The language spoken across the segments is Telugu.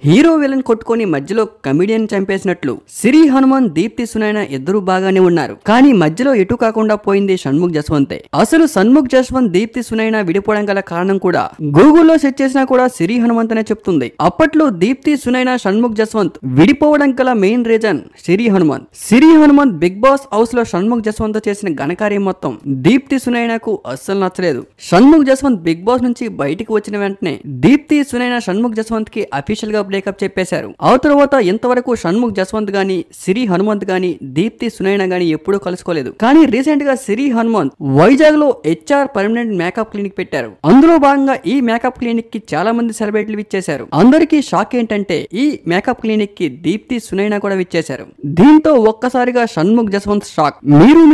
హీరో విలన్ కొట్టుకొని మధ్యలో కమిడియన్ చంపేసినట్లు సిరి హనుమాన్ దీప్తి సునైన ఇద్దరు బాగానే ఉన్నారు. కానీ మధ్యలో ఎటు కాకుండా పోయింది షణ్ముఖ్ జస్వంతే. అసలు షణ్ముఖ్ జస్వంత్ దీప్తి సునైన విడిపోవడం గల కారణం కూడా గూగుల్లో సెర్చ్ చేసినా కూడా సిరి హనుమంత్ అనే చెప్తుంది. అప్పట్లో దీప్తి సునైన షణ్ముఖ్ జస్వంత్ విడిపోవడం గల మెయిన్ రీజన్ సిరి హనుమంత్. సిరి హనుమంత్ బిగ్ బాస్ హౌస్ లో షణ్ముఖ్ జస్వంత్ తో చేసిన ఘనకార్యం మొత్తం దీప్తి సునైనకు అస్సలు నచ్చలేదు. షణ్ముఖ్ జస్వంత్ బిగ్ బాస్ నుంచి బయటికి వచ్చిన వెంటనే దీప్తి సునైన షణ్ముఖ్ జస్వంత్ కి అఫీషియల్ గా బ్రేకప్ చెప్పేశారు. ఆ తర్వాత ఇంతవరకు షణ్ముఖ్ జస్వంత్ గాని సిరి హనుమంత్ గాని దీప్తి సునైన గాని ఎప్పుడూ కలుసుకోలేదు. కానీ రీసెంట్ గా సిరి హనుమంత్ వైజాగ్ లో HR పర్మనెంట్ మేకప్ క్లినిక్ పెట్టారు. అందులో భాగంగా ఈ మేకప్ క్లినిక్ కి చాలా మంది సెలబ్రిటీలు విచ్చేశారు. అందరికీ షాక్ ఏంటంటే ఈ మేకప్ క్లినిక్ కి దీప్తి సునైన కూడా విచ్చేశారు. దీంతో ఒక్కసారిగా షణ్ముఖ్ జస్వంత్ షాక్.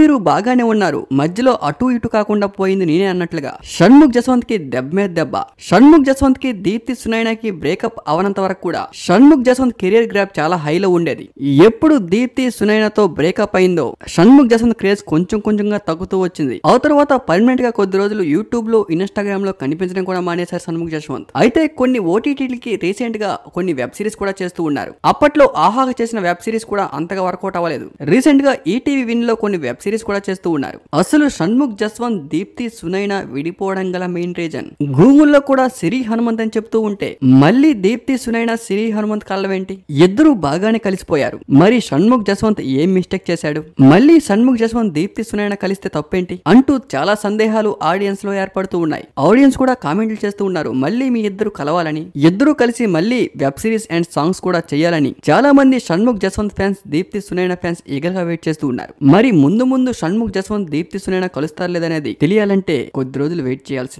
మీరు బాగానే ఉన్నారు, మధ్యలో అటు ఇటు కాకుండా పోయింది నేనే అన్నట్లుగా షణ్ముఖ్ జస్వంత్ కి దెబ్బ మీద దెబ్బ. షణ్ముఖ్ జస్వంత్ కి దీప్తి సునైనకి బ్రేకప్ అవనంత వరకు కూడా షణ్ముఖ్ జస్వంత్ కెరియర్ గ్రాఫ్ చాలా హైలో ఉండేది. ఎప్పుడు దీప్తి సునైనతో బ్రేకప్ అయిందో షణ్ముఖ్ జస్వంత్ క్రేజ్ కొంచెంగా తగ్గుతూ వచ్చింది. ఆ తర్వాత పర్మనెంట్ గా కొద్ది రోజులు యూట్యూబ్ లో ఇన్స్టాగ్రామ్ లో కనిపించడం కూడా మానేశారు షణ్ముఖ్ జస్వంత్. అయితే కొన్ని OTTలకి రీసెంట్ గా కొన్ని వెబ్ సిరీస్ కూడా చేస్తూ ఉన్నారు. అప్పట్లో ఆహాగా చేసిన వెబ్ సిరీస్ కూడా అంతగా వర్కౌట్ అవ్వలేదు. రీసెంట్ గా ఈటీవీ విన్ లో కొన్ని వెబ్ సిరీస్ కూడా చేస్తూ ఉన్నారు. అసలు షణ్ముఖ్ జస్వంత్ దీప్తి సునైన విడిపోవడం గల మెయిన్ రీజన్ గూగుల్లో కూడా సిరి హనుమంత్ అని చెప్తూ ఉంటే మళ్ళీ దీప్తి సునైన సిరి హనుమంత్ కలవేంటి? ఇద్దరు బాగానే కలిసిపోయారు. మరి షణ్ముఖ్ జస్వంత్ ఏం మిస్టేక్ చేశాడు? మళ్ళీ షణ్ముఖ్ జస్వంత్ దీప్తి సునైన కలిస్తే తప్పేంటి అంటూ చాలా సందేహాలు ఆడియన్స్ లో ఏర్పడుతూ ఉన్నాయి. ఆడియన్స్ కూడా కామెంట్లు చేస్తూ ఉన్నారు మళ్ళీ మీ ఇద్దరు కలవాలని, ఇద్దరు కలిసి మళ్ళీ వెబ్ సిరీస్ అండ్ సాంగ్స్ కూడా చేయాలని. చాలా మంది Shanmukh Jaswanth fans Deepthi Sunaina fans eager గా వెయిట్ చేస్తూ ఉన్నారు. మరి ముందు షణ్ముఖ్ జస్వంత్ దీప్తి సునైన కలుస్తారు లేదనేది తెలియాలంటే కొద్ది రోజులు వెయిట్ చేయాల్సింది.